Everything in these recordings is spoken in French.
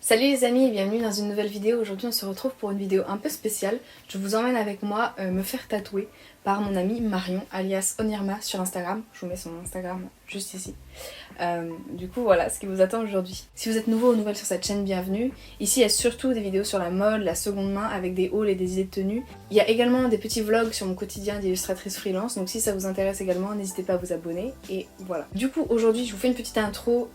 Salut les amis et bienvenue dans une nouvelle vidéo. Aujourd'hui on se retrouve pour une vidéo un peu spéciale. Je vous emmène avec moi me faire tatouer par mon amie Marion alias Onirma sur Instagram. Je vous mets son Instagram juste ici. Du coup voilà ce qui vous attend aujourd'hui. Si vous êtes nouveau ou nouvelle sur cette chaîne, bienvenue. Ici il y a surtout des vidéos sur la mode, la seconde main avec des hauls et des idées de tenue. Il y a également des petits vlogs sur mon quotidien d'illustratrice freelance, donc si ça vous intéresse également n'hésitez pas à vous abonner et voilà. Du coup aujourd'hui je vous fais une petite intro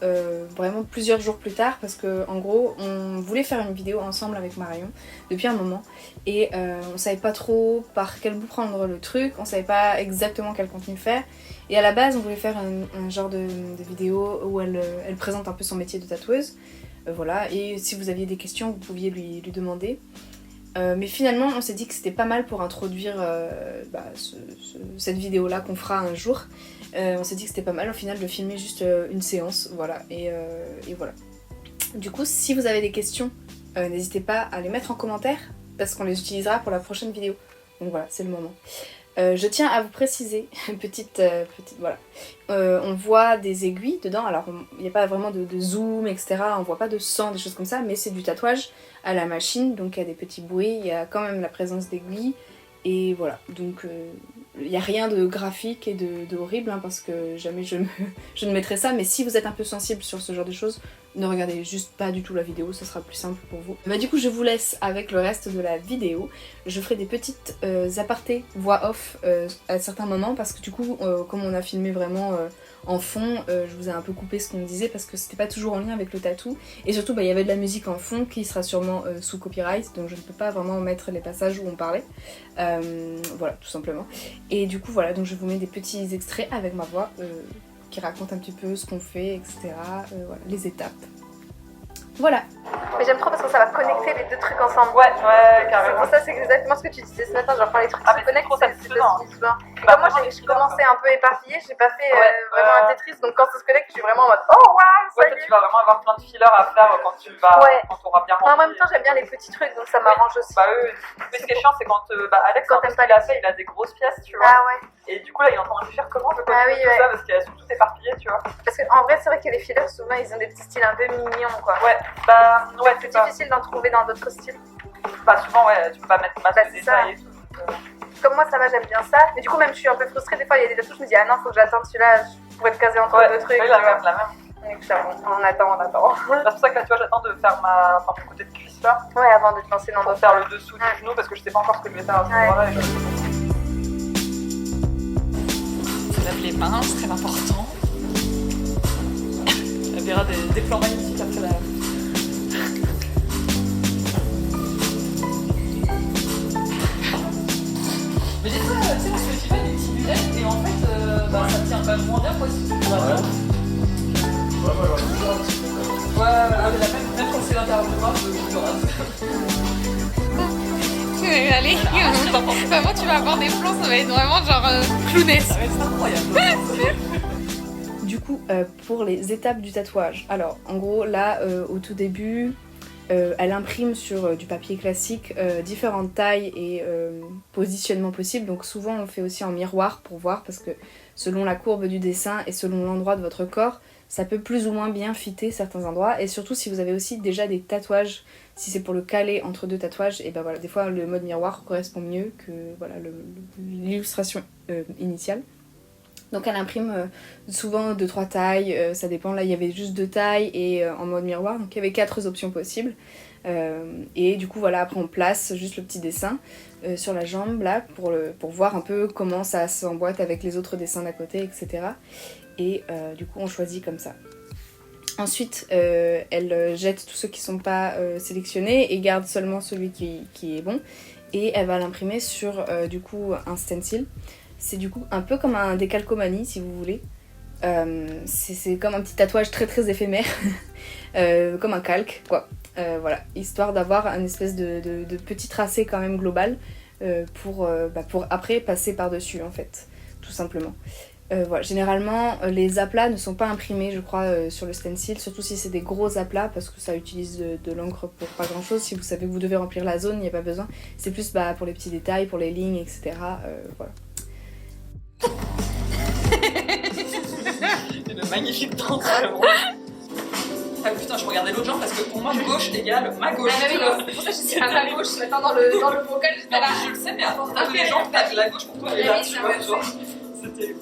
vraiment plusieurs jours plus tard parce que en gros on voulait faire une vidéo ensemble avec Marion depuis un moment et on savait pas trop par quel bout prendre le truc, on savait pas exactement quel contenu faire. Et à la base on voulait faire un genre de vidéo où elle présente un peu son métier de tatoueuse, voilà, et si vous aviez des questions vous pouviez lui demander. Mais finalement on s'est dit que c'était pas mal pour introduire cette vidéo là qu'on fera un jour. On s'est dit que c'était pas mal au final de filmer juste une séance, voilà, et voilà. Du coup si vous avez des questions n'hésitez pas à les mettre en commentaire parce qu'on les utilisera pour la prochaine vidéo. Donc voilà, c'est le moment. Je tiens à vous préciser, petite voilà, on voit des aiguilles dedans, alors il n'y a pas vraiment de zoom etc, on voit pas de sang, des choses comme ça, mais c'est du tatouage à la machine, donc il y a des petits bruits, il y a quand même la présence d'aiguilles, et voilà, donc il n'y a rien de graphique et de horrible, hein, parce que jamais je ne mettrai ça, mais si vous êtes un peu sensible sur ce genre de choses, ne regardez juste pas du tout la vidéo, ça sera plus simple pour vous. Bah du coup je vous laisse avec le reste de la vidéo. Je ferai des petites apartés voix off à certains moments parce que du coup comme on a filmé vraiment en fond, je vous ai un peu coupé ce qu'on disait parce que c'était pas toujours en lien avec le tatou. Et surtout il y avait de la musique en fond qui sera sûrement sous copyright, donc je ne peux pas vraiment mettre les passages où on parlait. Voilà, tout simplement. Et du coup voilà, donc je vous mets des petits extraits avec ma voix qui raconte un petit peu ce qu'on fait, etc. Voilà, les étapes. Voilà. Mais j'aime trop parce que ça va connecter les deux trucs ensemble. Ouais, carrément. C'est pour ça, c'est exactement ce que tu disais ce matin, genre quand les trucs se connectent, trop satisfaisant. Comme moi j'ai commencé un peu éparpillée, j'ai pas fait vraiment un Tetris, donc quand ça se connecte, je suis vraiment en mode oh waouh, ça y est. Tu vas vraiment avoir plein de fillers à faire quand tu vas, quand on aura bien rempli. En même temps, j'aime bien les petits trucs, donc ça m'arrange aussi. Bah mais ce qui est chiant, c'est quand Alex, quand t'aimes pas il a fait, il a des grosses pièces, tu vois. Ah ouais. Et du coup là, il est en train de réfléchir comment je peux tout ça parce qu'elles sont toutes éparpillées, tu vois. Parce qu'en vrai, c'est vrai que les fillers, souvent, ils ont des petits styles un peu mignons, quoi. Ouais, c'est difficile d'en trouver dans d'autres styles. Bah souvent, tu peux pas mettre masse de détails et tout. Comme moi, ça va, j'aime bien ça. Mais du coup, même je suis un peu frustrée. Des fois, il y a des tatous, je me dis, ah non, faut que j'attende celui-là, je pourrais le caser entre deux trucs. Oui, la même. Donc, on attend. C'est pour ça que là, tu vois, j'attends de faire mon côté de cuisse là. Ouais, avant de te lancer dans pour faire le dessous du genou parce que je sais pas encore ce que je vais faire à ce moment-là. Se lave les mains, c'est très important. On verra des plans magnifiques après la... Mais des fois, tu sais, parce que tu fais des petites lunettes et en fait, ça tient quand même moins bien quoi si tu vois bien. Même quand c'est l'intérieur de moi, je rase. Allez, vraiment tu vas avoir des plans, ça va être vraiment genre clownesque. Ça va être incroyable. Du coup pour les étapes du tatouage, alors en gros là au tout début elle imprime sur du papier classique différentes tailles et positionnements possibles, donc souvent on fait aussi en miroir pour voir parce que selon la courbe du dessin et selon l'endroit de votre corps ça peut plus ou moins bien fitter certains endroits, et surtout si vous avez aussi déjà des tatouages, si c'est pour le caler entre deux tatouages, et ben voilà, des fois le mode miroir correspond mieux que voilà l'illustration initiale. Donc elle imprime souvent 2-3 tailles, ça dépend, là il y avait juste 2 tailles et en mode miroir, donc il y avait 4 options possibles. Et du coup voilà, après on place juste le petit dessin sur la jambe là pour voir un peu comment ça s'emboîte avec les autres dessins d'à côté, etc. Et du coup on choisit comme ça. Ensuite elle jette tous ceux qui sont pas sélectionnés et garde seulement celui qui est bon, et elle va l'imprimer sur du coup un stencil. C'est du coup un peu comme un décalcomanie si vous voulez. C'est comme un petit tatouage très très éphémère, comme un calque quoi. Voilà, histoire d'avoir un espèce de petit tracé quand même global pour après passer par dessus en fait, tout simplement. Voilà. Généralement les aplats ne sont pas imprimés je crois sur le stencil, surtout si c'est des gros aplats parce que ça utilise de l'encre pour pas grand chose. Si vous savez que vous devez remplir la zone, il n'y a pas besoin, c'est plus pour les petits détails, pour les lignes, etc. Voilà. magnifique danse, vraiment. Ah putain, je regardais l'autre jambe parce que pour moi, gauche égale ma gauche. Ah, oui, c'est pour ça que je dis ma gauche. Maintenant, dans le vocal, j'étais là. Je le sais, mais à force de les jambes, t'as la gauche pour toi et là, tu vois. C'était.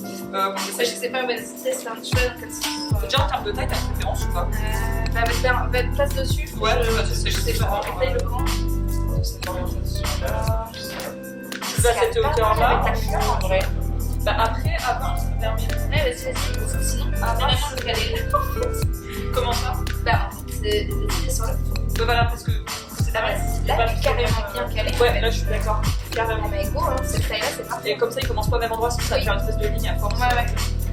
Ça, je sais pas, mais c'est un choix dans quel sens. Déjà, en termes de taille, t'as une préférence ou pas? Bah, mettre place dessus. Ouais, je sais pas. Taille le grand. Là, cette hauteur-là. En vrai. Bah, après, avant, je me permets. Ouais, vas-y, parce que sinon, vraiment le caler. Comment ça? Bah, c'est sur le. Voilà, parce que. Là, carrément bien calé. Ouais, là, je suis d'accord. Carrément. Mais go, hein, cette taille-là, c'est parfait. Et comme ça, il commence pas au même endroit, si ça va faire une espèce de ligne à force. Ouais.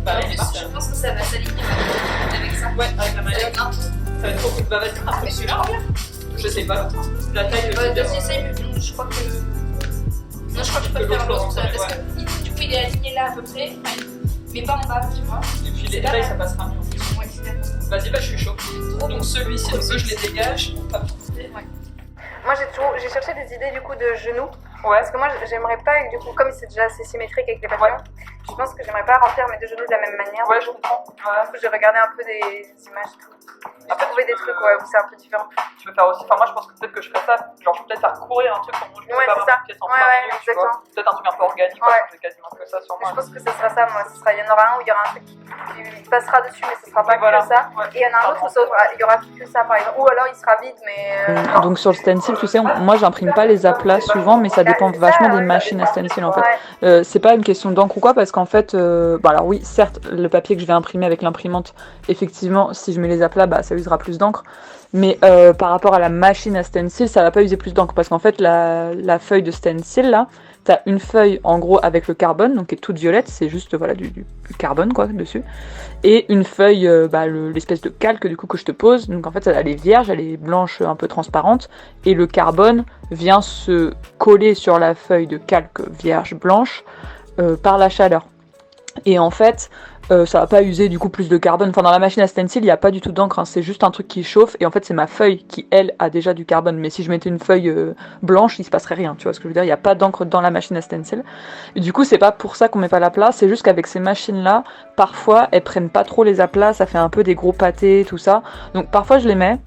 Bah, en plus, je pense que ça va s'aligner avec ça. Ouais, avec la mallette. Ça va être trop cool. Bah, vas-y, après celui-là. Je sais pas, l'autre. La taille. J'essaye, mais je crois que. Non, je crois que je peux faire l'autre. Parce que du coup, il est aligné là à peu près. Mais pas en bas, tu vois. Et puis les tailles, ça passera mieux en plus. Ouais, c'est vas-y, bah, je suis chaud. Donc, celui-ci, je les dégage. Moi j'ai cherché des idées du coup de genoux. Ouais. Parce que moi j'aimerais pas, du coup, comme c'est déjà assez symétrique avec les papillons, je pense que j'aimerais pas remplir mes deux genoux de la même manière. Ouais, je comprends. Du coup j'ai regardé un peu des images et tout. J'ai trouvé des trucs où c'est un peu différent. Tu peux faire aussi, enfin moi je pense que peut-être que je ferais ça, genre je peux peut-être faire courir un truc sur mon genou, Ouais, pas c'est vraiment ça. une pièce en Ouais, 3 ouais, minutes, tu vois. exactement. Peut-être un truc un peu organique, quoi, Ouais. je fais quasiment que ça sur moi. Je pense que ce sera ça, moi. Il y en aura un où il y aura un truc qui passera dessus, mais ce sera pas Voilà. que ça. Ouais. Et il y en a un autre où il y aura que ça, par exemple. Ou alors il sera vide, mais. Donc sur le stencil, tu sais, moi j'imprime pas les aplats souvent, mais ça dépend vachement des machines à stencil en fait. Ouais. C'est pas une question d'encre ou quoi, parce qu'en fait, bah alors oui, certes, le papier que je vais imprimer avec l'imprimante, effectivement, si je mets les aplats, bah ça usera plus d'encre. Mais par rapport à la machine à stencil, ça va pas user plus d'encre, parce qu'en fait, la feuille de stencil là, t'as une feuille en gros avec le carbone, donc qui est toute violette, c'est juste voilà du carbone quoi dessus, et une feuille, l'espèce de calque du coup que je te pose, donc en fait elle est vierge, elle est blanche un peu transparente, et le carbone vient se coller sur la feuille de calque vierge blanche par la chaleur. Et en fait, ça va pas user du coup plus de carbone. Enfin, dans la machine à stencil, il n'y a pas du tout d'encre, hein. C'est juste un truc qui chauffe. Et en fait, c'est ma feuille qui, elle, a déjà du carbone. Mais si je mettais une feuille blanche, il se passerait rien. Tu vois ce que je veux dire? Il n'y a pas d'encre dans la machine à stencil. Et du coup, c'est pas pour ça qu'on met pas l'aplat. C'est juste qu'avec ces machines-là, parfois, elles prennent pas trop les aplats. Ça fait un peu des gros pâtés, tout ça. Donc parfois, je les mets.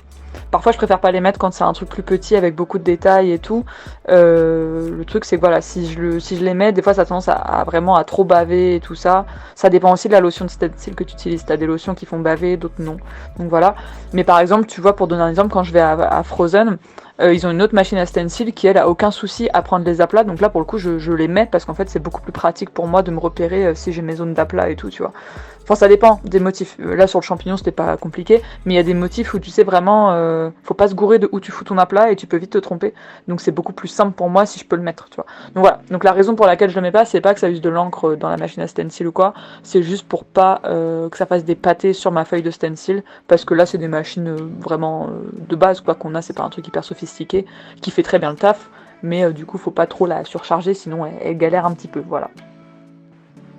Parfois, je préfère pas les mettre quand c'est un truc plus petit avec beaucoup de détails et tout. Le truc, c'est que voilà, si je les mets, des fois, ça a tendance à vraiment à trop baver et tout ça. Ça dépend aussi de la lotion de stencil que tu utilises. T'as des lotions qui font baver, d'autres non. Donc voilà. Mais par exemple, tu vois, pour donner un exemple, quand je vais à Frozen, ils ont une autre machine à stencil qui, elle, a aucun souci à prendre les aplats. Donc là, pour le coup, je les mets parce qu'en fait, c'est beaucoup plus pratique pour moi de me repérer si j'ai mes zones d'aplats et tout, tu vois. Enfin, ça dépend des motifs. Là, sur le champignon, c'était pas compliqué, mais il y a des motifs où tu sais vraiment, faut pas se gourer de où tu fous ton aplat et tu peux vite te tromper. Donc, c'est beaucoup plus simple pour moi si je peux le mettre, tu vois. Donc voilà. Donc la raison pour laquelle je le mets pas, c'est pas que ça use de l'encre dans la machine à stencil ou quoi. C'est juste pour pas que ça fasse des pâtés sur ma feuille de stencil, parce que là, c'est des machines vraiment de base, quoi qu'on a. C'est pas un truc hyper sophistiqué qui fait très bien le taf, mais du coup, faut pas trop la surcharger, sinon elle galère un petit peu. Voilà.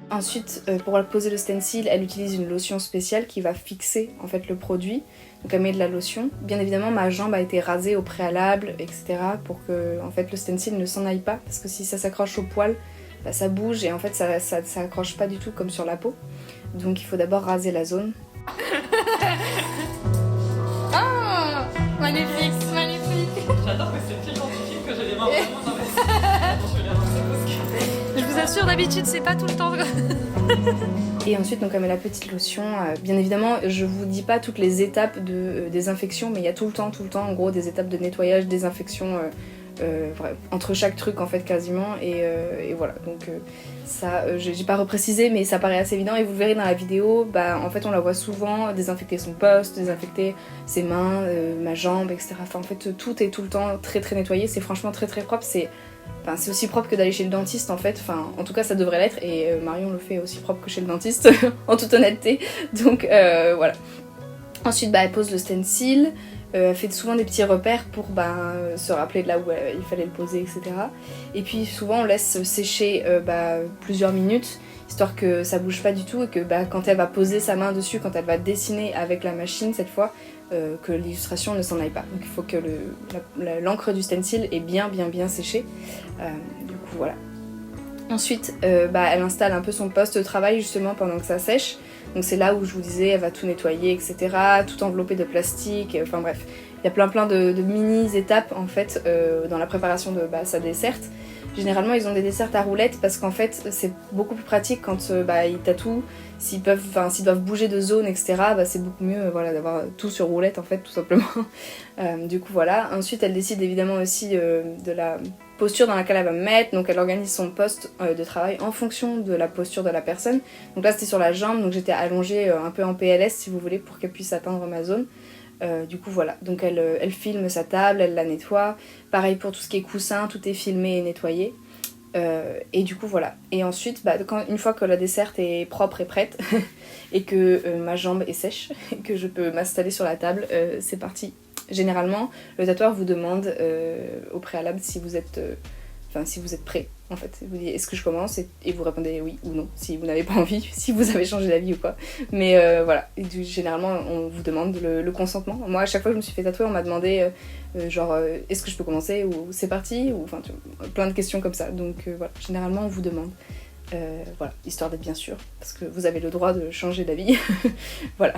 Ensuite, pour poser le stencil, elle utilise une lotion spéciale qui va fixer en fait le produit. Donc elle met de la lotion. Bien évidemment, ma jambe a été rasée au préalable, etc. pour que en fait le stencil ne s'en aille pas, parce que si ça s'accroche au poil, bah, ça bouge et en fait ça accroche pas du tout comme sur la peau. Donc il faut d'abord raser la zone. Ah, magnifique, magnifique. J'adore que c'est pile scientifique que j'ai les mains vraiment dans Je vous assure, d'habitude, c'est pas tout le temps. Et ensuite, donc, elle met la petite lotion. Bien évidemment, je vous dis pas toutes les étapes de désinfection, mais il y a tout le temps, en gros, des étapes de nettoyage, désinfection entre chaque truc, en fait, quasiment. Et voilà, donc ça, j'ai pas reprécisé, mais ça paraît assez évident. Et vous le verrez dans la vidéo, bah, en fait, on la voit souvent désinfecter son poste, désinfecter ses mains, ma jambe, etc. Enfin, en fait, tout est tout le temps très très nettoyé. C'est franchement très très propre. C'est aussi propre que d'aller chez le dentiste en fait, enfin en tout cas ça devrait l'être, et Marion le fait aussi propre que chez le dentiste en toute honnêteté, donc voilà. Ensuite elle pose le stencil, elle fait souvent des petits repères pour se rappeler de là où il fallait le poser, etc. Et puis souvent on laisse sécher plusieurs minutes, histoire que ça bouge pas du tout, et que quand elle va poser sa main dessus, quand elle va dessiner avec la machine cette fois, que l'illustration ne s'en aille pas. Donc il faut que l'encre du stencil est bien séché. Du coup voilà. Ensuite elle installe un peu son poste de travail justement pendant que ça sèche. Donc c'est là où je vous disais, elle va tout nettoyer, etc. Tout enveloppé de plastique, enfin bref. Il y a plein de mini-étapes en fait dans la préparation de sa desserte. Généralement ils ont des desserts à roulettes parce qu'en fait c'est beaucoup plus pratique quand ils tatouent. S'ils doivent bouger de zone, etc., c'est beaucoup mieux d'avoir tout sur roulette en fait, tout simplement. Du coup voilà. Ensuite elle décide évidemment aussi de la posture dans laquelle elle va me mettre, donc elle organise son poste de travail en fonction de la posture de la personne. Donc là c'était sur la jambe, donc j'étais allongée un peu en PLS si vous voulez pour qu'elle puisse atteindre ma zone. Du coup voilà, donc elle filme sa table, elle la nettoie. Pareil pour tout ce qui est coussin, tout est filmé et nettoyé. Et du coup voilà. Et ensuite, une fois que la desserte est propre et prête et que ma jambe est sèche et que je peux m'installer sur la table, c'est parti. Généralement, le tatoueur vous demande au préalable si vous êtes prêt. En fait, il vous dit est-ce que je commence et vous répondez oui ou non si vous n'avez pas envie, si vous avez changé d'avis ou quoi. Mais voilà, et généralement on vous demande le consentement. Moi à chaque fois que je me suis fait tatouer on m'a demandé est-ce que je peux commencer ou c'est parti ou enfin plein de questions comme ça. Donc voilà, généralement on vous demande. Voilà, histoire d'être bien sûr, parce que vous avez le droit de changer d'avis. Voilà.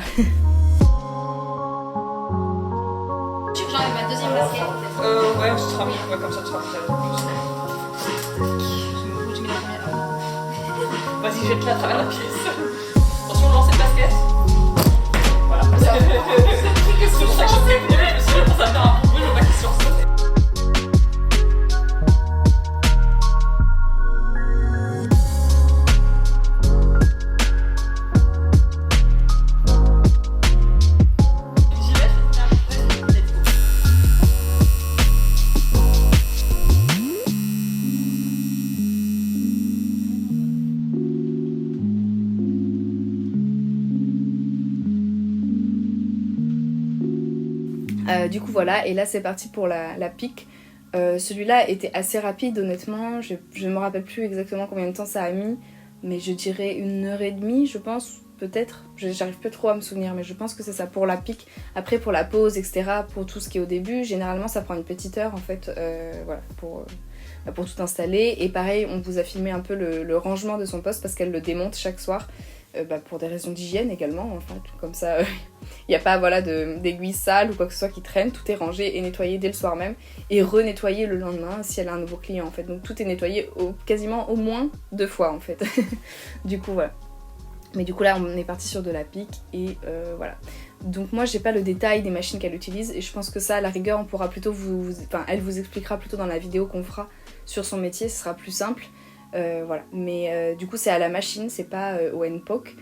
Tu veux que j'enlève ma deuxième basket Ouais, tu seras mieux, comme ça tu seras plus. Vas-y, je vais te la à travers la pièce. Attention, lancer de basket. Voilà. C'est pour ça que je sais que je me suis dit, pour ça faire un peu, je veux pas qu'il sursaute. Du coup voilà, et là c'est parti pour la pique. Celui-là était assez rapide honnêtement, je me rappelle plus exactement combien de temps ça a mis, mais je dirais 1h30 je pense, peut-être. J'arrive plus trop à me souvenir, mais je pense que c'est ça pour la pique. Après pour la pause, etc., pour tout ce qui est au début, généralement ça prend une petite heure en fait, voilà, pour tout installer. Et pareil, on vous a filmé un peu le rangement de son poste parce qu'elle le démonte chaque soir. Pour des raisons d'hygiène également, enfin comme ça il n'y a pas d'aiguilles sales ou quoi que ce soit qui traîne, tout est rangé et nettoyé dès le soir même et renettoyé le lendemain si elle a un nouveau client en fait, donc tout est nettoyé quasiment au moins 2 fois en fait. Du coup voilà, mais du coup là on est parti sur de la pique et voilà. Donc moi j'ai pas le détail des machines qu'elle utilise et je pense que ça à la rigueur on pourra plutôt elle vous expliquera plutôt dans la vidéo qu'on fera sur son métier, ce sera plus simple. Voilà, mais du coup c'est à la machine, c'est pas au handpoke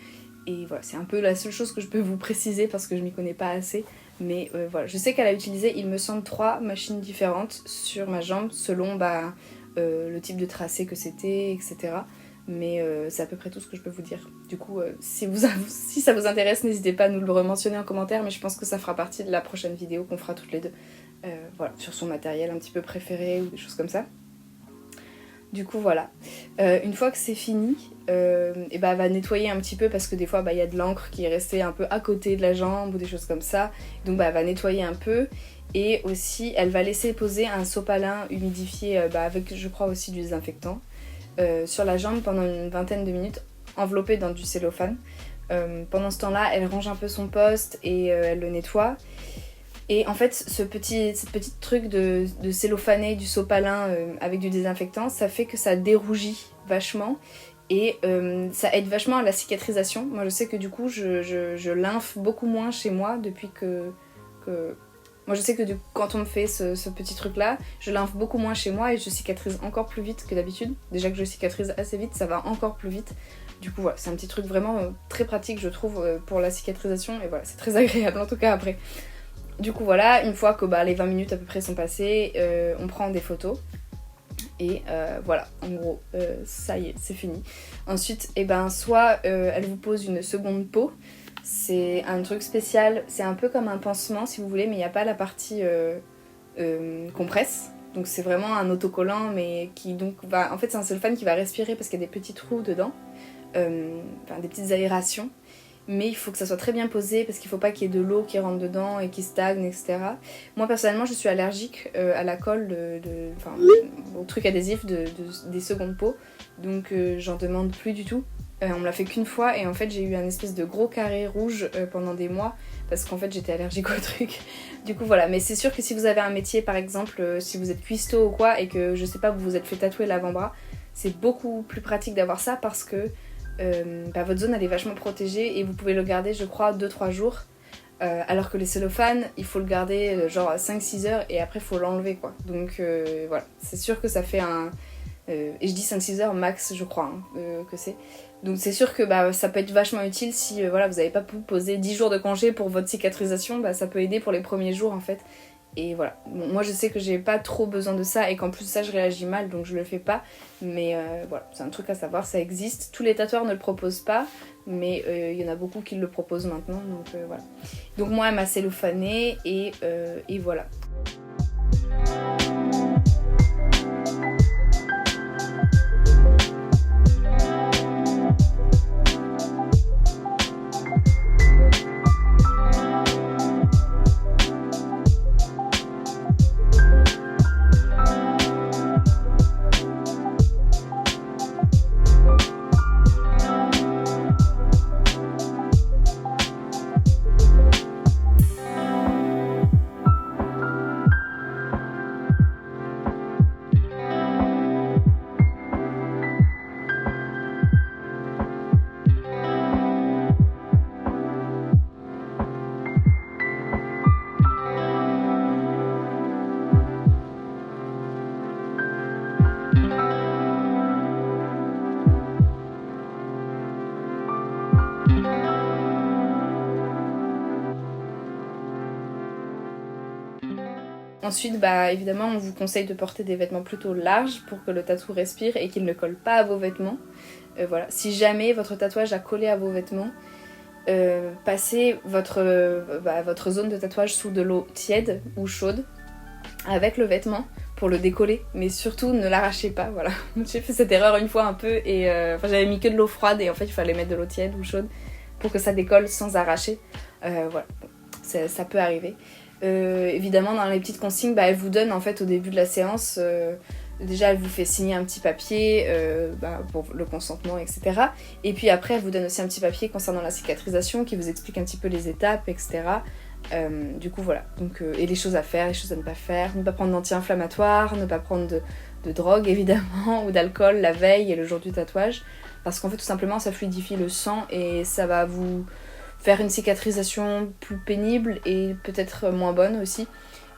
et voilà, c'est un peu la seule chose que je peux vous préciser parce que je m'y connais pas assez, mais voilà, je sais qu'elle a utilisé il me semble 3 machines différentes sur ma jambe selon le type de tracé que c'était, etc. Mais c'est à peu près tout ce que je peux vous dire. Du coup si ça vous intéresse, n'hésitez pas à nous le rementionner en commentaire, mais je pense que ça fera partie de la prochaine vidéo qu'on fera toutes les deux, voilà, sur son matériel un petit peu préféré ou des choses comme ça. Du coup voilà, une fois que c'est fini, elle va nettoyer un petit peu parce que des fois y a de l'encre qui est restée un peu à côté de la jambe ou des choses comme ça. Donc elle va nettoyer un peu et aussi elle va laisser poser un sopalin humidifié avec je crois aussi du désinfectant sur la jambe pendant une vingtaine de minutes enveloppé dans du cellophane. Pendant ce temps-là elle range un peu son poste et elle le nettoie. Et en fait, ce petit truc de cellophaner du sopalin avec du désinfectant, ça fait que ça dérougit vachement et ça aide vachement à la cicatrisation. Moi, je sais que du coup, je lymphe beaucoup moins chez moi depuis que... Moi, je sais que quand on me fait ce petit truc-là, je lymphe beaucoup moins chez moi et je cicatrise encore plus vite que d'habitude. Déjà que je cicatrise assez vite, ça va encore plus vite. Du coup, voilà, c'est un petit truc vraiment très pratique, je trouve, pour la cicatrisation. Et voilà, c'est très agréable en tout cas après. Du coup voilà, une fois que les 20 minutes à peu près sont passées, on prend des photos et voilà, en gros ça y est, c'est fini. Ensuite, soit elle vous pose une seconde peau, c'est un truc spécial, c'est un peu comme un pansement si vous voulez, mais il n'y a pas la partie compresse, donc c'est vraiment un autocollant mais qui donc va, en fait c'est un cellophane qui va respirer parce qu'il y a des petits trous dedans, des petites aérations. Mais il faut que ça soit très bien posé parce qu'il ne faut pas qu'il y ait de l'eau qui rentre dedans et qui stagne, etc. Moi personnellement je suis allergique à la colle, au truc adhésif des secondes peaux, donc j'en demande plus du tout. On me l'a fait qu'une fois et en fait j'ai eu un espèce de gros carré rouge pendant des mois parce qu'en fait j'étais allergique au truc. Du coup voilà, mais c'est sûr que si vous avez un métier par exemple, si vous êtes cuistot ou quoi et que je sais pas vous vous êtes fait tatouer l'avant-bras, c'est beaucoup plus pratique d'avoir ça parce que votre zone elle est vachement protégée et vous pouvez le garder je crois 2-3 jours. Alors que les cellophanes, il faut le garder genre 5-6 heures et après il faut l'enlever quoi. Donc voilà, c'est sûr que ça fait un... et je dis 5-6 heures max je crois que c'est. Donc c'est sûr que ça peut être vachement utile si voilà, vous n'avez pas pu poser 10 jours de congé pour votre cicatrisation, ça peut aider pour les premiers jours en fait. Et voilà, bon, moi je sais que j'ai pas trop besoin de ça et qu'en plus ça je réagis mal donc je le fais pas. Mais voilà, c'est un truc à savoir, ça existe. Tous les tatoueurs ne le proposent pas, mais il y en a beaucoup qui le proposent maintenant donc voilà. Donc moi elle m'a cellophané et voilà. Ensuite, évidemment, on vous conseille de porter des vêtements plutôt larges pour que le tatou respire et qu'il ne colle pas à vos vêtements. Voilà. Si jamais votre tatouage a collé à vos vêtements, passez votre zone de tatouage sous de l'eau tiède ou chaude avec le vêtement pour le décoller, mais surtout ne l'arrachez pas, voilà. J'ai fait cette erreur une fois un peu et j'avais mis que de l'eau froide et en fait il fallait mettre de l'eau tiède ou chaude pour que ça décolle sans arracher. Voilà, bon, ça peut arriver. Évidemment dans les petites consignes, elle vous donne en fait au début de la séance, déjà elle vous fait signer un petit papier pour le consentement etc. Et puis après elle vous donne aussi un petit papier concernant la cicatrisation qui vous explique un petit peu les étapes etc. Du coup voilà, donc, et les choses à faire, les choses à ne pas faire, ne pas prendre d'anti-inflammatoires, ne pas prendre de drogue évidemment ou d'alcool la veille et le jour du tatouage parce qu'en fait tout simplement ça fluidifie le sang et ça va vous faire une cicatrisation plus pénible et peut-être moins bonne aussi.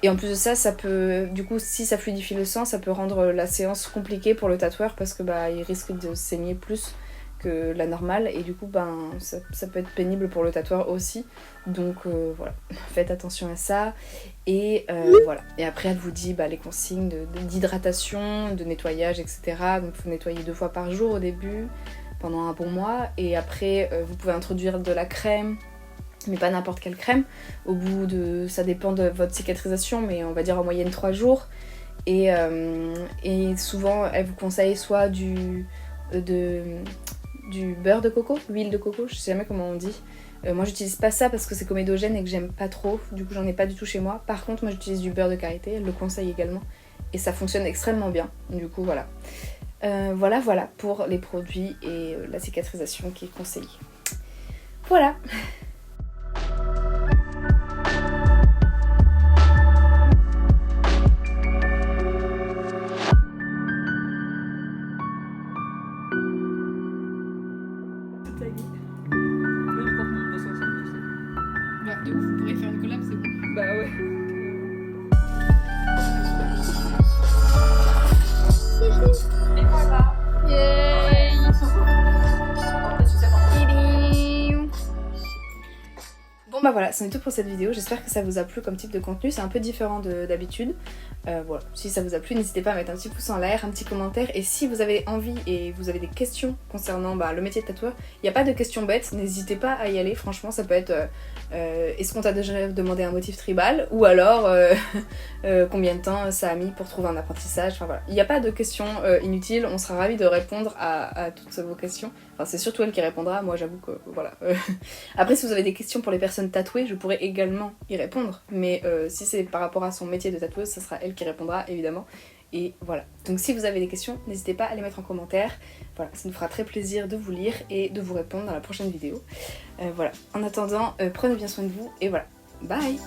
Et en plus de ça, ça peut, du coup, si ça fluidifie le sang, ça peut rendre la séance compliquée pour le tatoueur parce que il risque de saigner plus que la normale et du coup, ça peut être pénible pour le tatoueur aussi. Donc voilà, faites attention à ça. Et voilà. Et après, elle vous dit les consignes d'hydratation, de nettoyage, etc. Donc il faut nettoyer 2 fois par jour au début, pendant un bon mois et après vous pouvez introduire de la crème mais pas n'importe quelle crème au bout de, ça dépend de votre cicatrisation mais on va dire en moyenne 3 jours et souvent elle vous conseille soit du beurre de coco, l'huile de coco, je sais jamais comment on dit. Moi j'utilise pas ça parce que c'est comédogène et que j'aime pas trop, du coup j'en ai pas du tout chez moi. Par contre moi j'utilise du beurre de karité, elle le conseille également et ça fonctionne extrêmement bien, du coup voilà. Voilà pour les produits et la cicatrisation qui est conseillée. Voilà. De ouf, vous pourrez faire une collab, c'est bon. Bah ouais. Et voilà. Yay! Bon voilà, c'en est tout pour cette vidéo, j'espère que ça vous a plu comme type de contenu, c'est un peu différent d'habitude. Voilà, si ça vous a plu, n'hésitez pas à mettre un petit pouce en l'air, un petit commentaire, et si vous avez envie et vous avez des questions concernant le métier de tatoueur, il n'y a pas de questions bêtes, n'hésitez pas à y aller, franchement ça peut être est-ce qu'on t'a déjà demandé un motif tribal, ou alors combien de temps ça a mis pour trouver un apprentissage, enfin voilà. Il n'y a pas de questions inutiles, on sera ravis de répondre à toutes vos questions, enfin c'est surtout elle qui répondra, moi j'avoue que voilà. Après si vous avez des questions pour les personnes tatouées, je pourrais également y répondre, mais si c'est par rapport à son métier de tatoueuse, ça sera elle qui répondra évidemment. Et voilà. Donc si vous avez des questions, n'hésitez pas à les mettre en commentaire. Voilà, ça nous fera très plaisir de vous lire et de vous répondre dans la prochaine vidéo. Voilà. En attendant, prenez bien soin de vous et voilà. Bye!